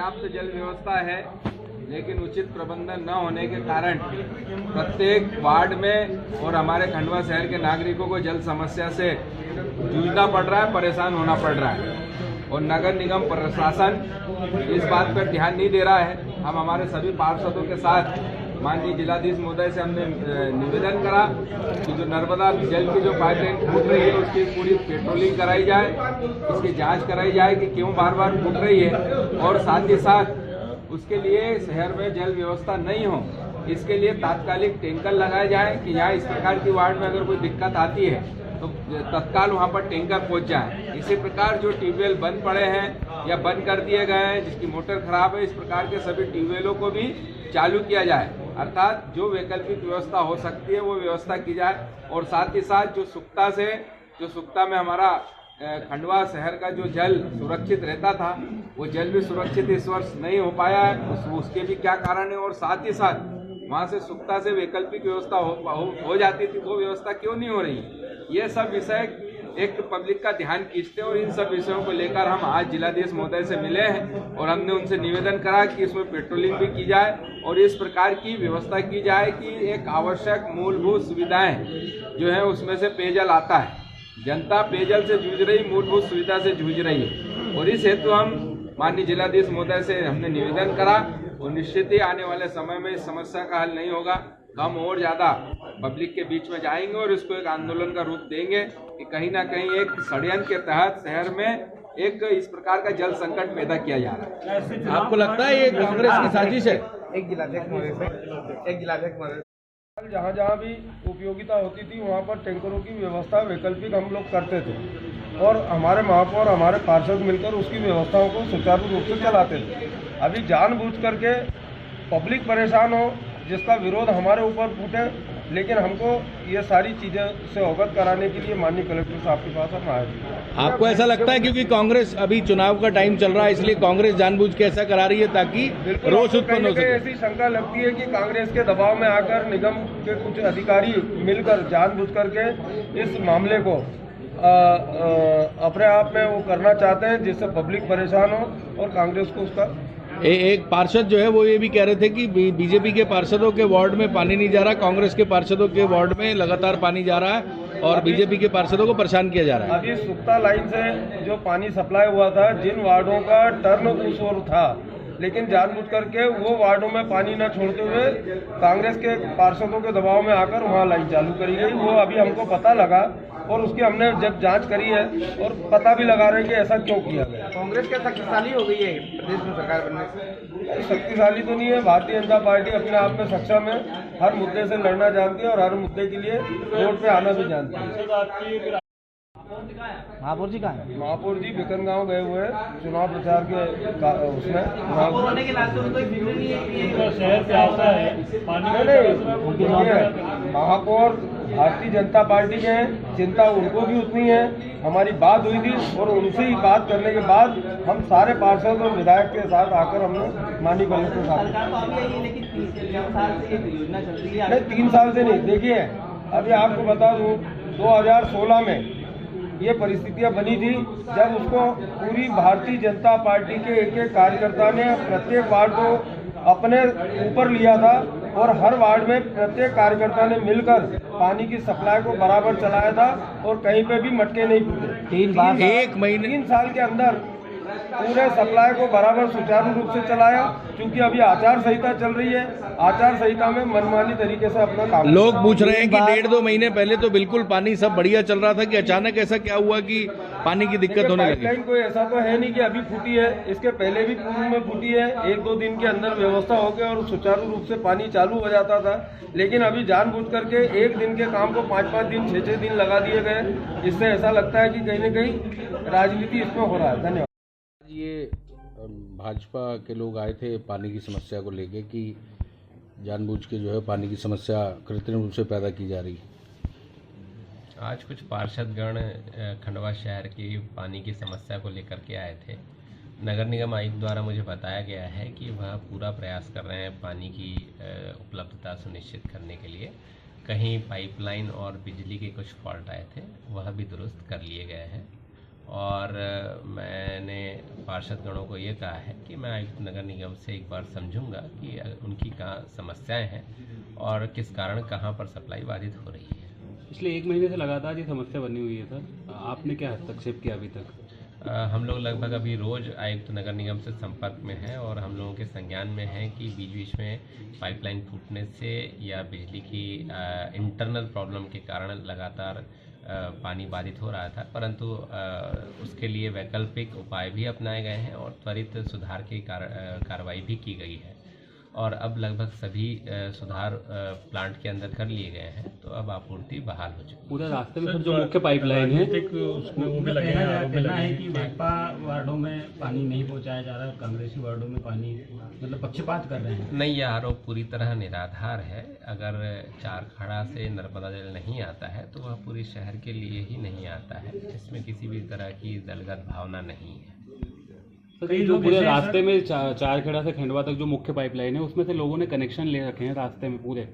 पर्याप्त जल व्यवस्था है, लेकिन उचित प्रबंधन न होने के कारण प्रत्येक वार्ड में और हमारे खंडवा शहर के नागरिकों को जल समस्या से जूझना पड़ रहा है, परेशान होना पड़ रहा है। और नगर निगम प्रशासन इस बात पर ध्यान नहीं दे रहा है। हम हमारे सभी पार्षदों के साथ माननीय जिलाधीश महोदय से हमने निवेदन करा कि जो नर्मदा जल की जो पाइपलाइन फूट रही है उसकी पूरी पेट्रोलिंग कराई जाए, इसकी जांच कराई जाए कि क्यों बार बार फूट रही है, और साथ ही साथ उसके लिए शहर में जल व्यवस्था नहीं हो, इसके लिए तात्कालिक टैंकर लगाए जाए कि यहाँ इस प्रकार की वार्ड में अगर कोई दिक्कत आती है तो तत्काल वहाँ पर टैंकर पहुँच जाए। इसी प्रकार जो ट्यूबवेल बंद पड़े हैं या बंद कर दिए गए हैं, जिसकी मोटर खराब है, इस प्रकार के सभी ट्यूबवेलों को भी चालू किया जाए, अर्थात जो वैकल्पिक व्यवस्था हो सकती है वो व्यवस्था की जाए। और साथ ही साथ जो सुक्ता में हमारा खंडवा शहर का जो जल सुरक्षित रहता था, वो जल भी सुरक्षित इस वर्ष नहीं हो पाया है, उसके भी क्या कारण है। और साथ ही साथ वहाँ से सुक्ता से वैकल्पिक व्यवस्था हो जाती थी, वो व्यवस्था क्यों नहीं हो रही है। ये सब विषय एक पब्लिक का ध्यान खींचते हैं और इन सब विषयों को लेकर हम आज जिलाधीश महोदय से मिले हैं और हमने उनसे निवेदन करा कि इसमें पेट्रोलिंग भी की जाए और इस प्रकार की व्यवस्था की जाए कि एक आवश्यक मूलभूत सुविधाएं जो है उसमें से पेयजल आता है। जनता पेयजल से जूझ रही, मूलभूत सुविधा से जूझ रही है, और इस हेतु हम माननीय जिलाधीश महोदय से हमने निवेदन करा और निश्चित ही आने वाले समय में इस समस्या का हल नहीं होगा, हम और ज़्यादा पब्लिक के बीच में जाएंगे और इसको एक आंदोलन का रूप देंगे कि कहीं ना कहीं एक षड्यंत्र के तहत शहर में एक इस प्रकार का जल संकट पैदा किया जा रहा है। आपको लगता है ये कांग्रेस की साजिश है? एक जिलाध्यक्ष जहाँ जहाँ भी उपयोगिता होती थी वहाँ पर टैंकरों की व्यवस्था वैकल्पिक हम लोग करते थे और हमारे महापौर हमारे पार्षद मिलकर उसकी व्यवस्थाओं को सुचारू रूप से चलाते थे। अभी जानबूझ करके पब्लिक परेशान हो, जिसका विरोध हमारे ऊपर फूटे, लेकिन हमको ये सारी चीज़ें से अवगत कराने के लिए माननीय कलेक्टर साहब के पास हम आए थे। आपको ऐसा लगता है क्योंकि कांग्रेस अभी चुनाव का टाइम चल रहा है इसलिए कांग्रेस जानबूझ के ऐसा करा रही है ताकि रोष उत्पन्न हो सके? ऐसी शंका लगती है कि कांग्रेस के दबाव में आकर निगम के कुछ अधिकारी मिलकर जानबूझ करके इस मामले को अपने आप में वो करना चाहते हैं जिससे पब्लिक परेशान हो और कांग्रेस को उसका एक पार्षद जो है वो ये भी कह रहे थे कि बीजेपी के पार्षदों के वार्ड में पानी नहीं जा रहा, कांग्रेस के पार्षदों के वार्ड में लगातार पानी जा रहा है और बीजेपी के पार्षदों को परेशान किया जा रहा है। अभी सुक्ता लाइन से जो पानी सप्लाई हुआ था, जिन वार्डों का टर्न उस ओर था, लेकिन जानबूझ करके वो वार्डों में पानी न छोड़ते हुए कांग्रेस के पार्षदों के दबाव में आकर वहाँ लाइन चालू करी गई। वो अभी हमको पता लगा और उसकी हमने जब जांच करी है और पता भी लगा रहे हैं कि ऐसा क्यों किया गया। कांग्रेस क्या शक्तिशाली हो गई है प्रदेश में सरकार बनने से? शक्तिशाली तो नहीं है, भारतीय जनता पार्टी अपने आप में सक्षम है, हर मुद्दे से लड़ना जानती है और हर मुद्दे के लिए रोड पे आना भी जानती है। महापौर जी कहाँ है? महापौर जी बिकन गाँव गए हुए हैं चुनाव प्रचार के उसमें। महापौर भारतीय जनता पार्टी के हैं, चिंता उनको भी उतनी है। हमारी बात हुई थी और उनसे ही बात करने के बाद हम सारे पार्षद और विधायक के साथ आकर हमने माननीय कलेक्टर साहब नहीं 3 साल से नहीं, देखिए अभी आपको बता दूं 2016 में ये परिस्थितियां बनी थी जब उसको पूरी भारतीय जनता पार्टी के एक कार्यकर्ता ने प्रत्येक वार्ड को अपने ऊपर लिया था और हर वार्ड में प्रत्येक कार्यकर्ता ने मिलकर पानी की सप्लाई को बराबर चलाया था और कहीं पे भी मटके नहीं फूटे। 3 साल के अंदर पूरे सप्लाई को बराबर सुचारू रूप से चलाया। क्योंकि अभी आचार संहिता चल रही है, आचार संहिता में मनमानी तरीके से अपना काम। लोग पूछ रहे हैं कि 1.5-2 महीने पहले तो बिल्कुल पानी सब बढ़िया चल रहा था कि अचानक ऐसा क्या हुआ कि पानी की दिक्कत होने लगी? पाइपलाइन कोई ऐसा तो है नहीं कि अभी फूटी है, इसके पहले भी पूर्व में फूटी है। 1-2 दिन के अंदर व्यवस्था हो गई और सुचारू रूप से पानी चालू हो जाता था, लेकिन अभी जानबूझ करके 1 दिन के काम को 5-5 दिन 6-6 दिन लगा दिए गए। इससे ऐसा लगता है कि कहीं न कहीं राजनीति इसमें हो रहा है। धन्यवाद। ये भाजपा के लोग आए थे पानी की समस्या को लेके कि जानबूझ के जो है पानी की समस्या कृत्रिम रूप से पैदा की जा रही है। आज कुछ पार्षदगण खंडवा शहर की पानी की समस्या को लेकर के आए थे। नगर निगम आयुक्त द्वारा मुझे बताया गया है कि वह पूरा प्रयास कर रहे हैं पानी की उपलब्धता सुनिश्चित करने के लिए। कहीं पाइपलाइन और बिजली के कुछ फॉल्ट आए थे, वह भी दुरुस्त कर लिए गए हैं और मैंने पार्षदगणों को ये कहा है कि मैं आयुक्त नगर निगम से एक बार समझूंगा कि उनकी कहाँ समस्याएं हैं और किस कारण कहाँ पर सप्लाई बाधित हो रही है। पिछले 1 महीने से लगातार ये समस्या बनी हुई है सर, आपने क्या हस्तक्षेप किया अभी तक? हम लोग लगभग अभी रोज़ आयुक्त नगर निगम से संपर्क में हैं और हम लोगों के संज्ञान में है कि बीच बीच में पाइपलाइन फूटने से या बिजली की इंटरनल प्रॉब्लम के कारण लगातार पानी बाधित हो रहा था, परंतु उसके लिए वैकल्पिक उपाय भी अपनाए गए हैं और त्वरित सुधार की कार्रवाई भी की गई है और अब लगभग सभी सुधार प्लांट के अंदर कर लिए गए हैं, तो अब आपूर्ति बहाल हो चुकी है। पूरे रास्ते में जो मुख्य पाइपलाइन है उसमें वो भी लगे हैं, कहना है कि भाजपा वार्डों में पानी नहीं पहुंचाया जा रहा है, कांग्रेसी वार्डों में पानी मतलब पक्षपात कर रहे हैं। नहीं, यह आरोप पूरी तरह निराधार है। अगर चारखड़ा से नर्मदा जल नहीं आता है तो वह पूरे शहर के लिए ही नहीं आता है, इसमें किसी भी तरह की दलगत भावना नहीं है। जो पूरे रास्ते में चारखेड़ा से खंडवा तक जो मुख्य पाइपलाइन है उसमें से लोगों ने कनेक्शन ले रखे हैं रास्ते में पूरे,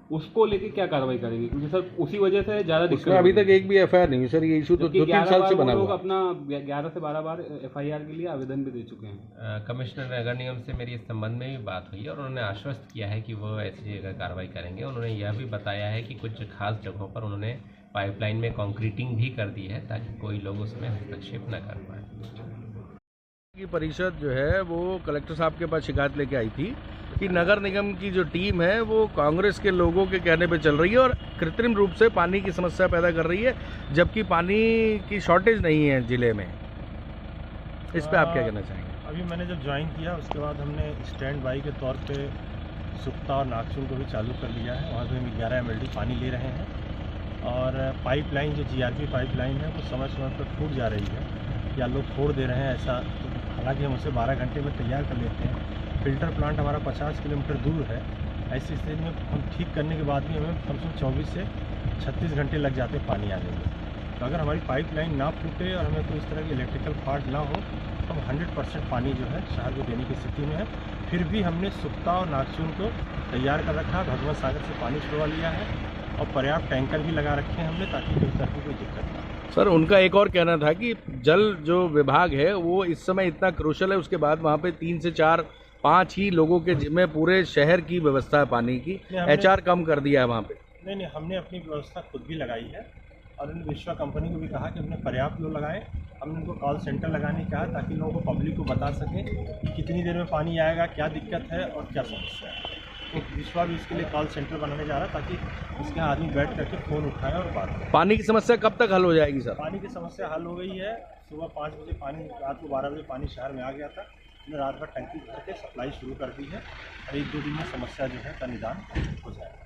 उसको लेके क्या कार्रवाई करेंगे? क्योंकि सर उसी वजह से ज़्यादा दिक्कत, अभी तक एक भी एफआईआर नहीं सर, ये इशू तो 2-3 साल से बना हुआ। लोग अपना 11 से 12 बार एफआईआर के लिए आवेदन भी दे चुके हैं। कमिश्नर नगर निगम से मेरी इस संबंध में भी बात हुई और उन्होंने आश्वस्त किया है कि वो ऐसी जगह कार्रवाई करेंगे। उन्होंने यह भी बताया है कि कुछ खास जगहों पर उन्होंने पाइपलाइन में कंक्रीटिंग भी कर दी है ताकि कोई लोग उसमें हस्तक्षेप न कर पाए। की परिषद जो है वो कलेक्टर साहब के पास शिकायत लेके आई थी कि नगर निगम की जो टीम है वो कांग्रेस के लोगों के कहने पे चल रही है और कृत्रिम रूप से पानी की समस्या पैदा कर रही है, जबकि पानी की शॉर्टेज नहीं है जिले में। इस पे आप क्या कहना चाहेंगे? अभी मैंने जब ज्वाइन किया उसके बाद हमने स्टैंड बाई के तौर पे सुक्ता और नागचून को भी चालू कर लिया है। वहाँ पे हम 11 MLD पानी ले रहे हैं और पाइपलाइन जो GRP पाइपलाइन है वो समय समय पर फूट जा रही है या लोग फोड़ दे रहे हैं, ऐसा हालांकि हम उसे 12 घंटे में तैयार कर लेते हैं। फिल्टर प्लांट हमारा 50 किलोमीटर दूर है। ऐसी स्थिति में हम ठीक करने के बाद भी हमें कम से कम 24 से 36 घंटे लग जाते हैं पानी आने में। तो अगर हमारी पाइपलाइन ना फूटे और हमें कोई इस तरह की इलेक्ट्रिकल फॉल्ट ना हो तो हम 100% पानी जो है शहर को देने की स्थिति में है। फिर भी हमने सुक्ता और नागचून को तैयार कर रखा, भगवत सागर से पानी छुड़वा लिया है और पर्याप्त टैंकर भी लगा रखे हैं हमने ताकि किसी तरह की कोई दिक्कत ना हो। सर उनका एक और कहना था कि जल जो विभाग है वो इस समय इतना क्रूशल है, उसके बाद वहाँ पे 3 से 4-5 ही लोगों के जिम्मे पूरे शहर की व्यवस्था है पानी की, HR कम कर दिया है वहाँ पे। नहीं, हमने अपनी व्यवस्था खुद भी लगाई है और उन्होंने विश्वा कंपनी को भी कहा कि हमने पर्याप्त लोग लगाए। हमने उनको कॉल सेंटर लगाने कहा ताकि लोगों को, पब्लिक को बता सकें कि कितनी देर में पानी आएगा, क्या दिक्कत है और क्या समस्या है। तो विश्वा भी इसके लिए कॉल सेंटर बनाने जा रहा है ताकि उसके आदमी बैठ करके फ़ोन उठाए और बात करें। पानी की समस्या कब तक हल हो जाएगी सर? पानी की समस्या हल हो गई है। सुबह 5 बजे पानी, रात को 12 बजे पानी शहर में आ गया था। हमने रात भर टंकी भर के सप्लाई शुरू कर दी है और 1-2 दिन में समस्या जो है का निदान हो जाएगा।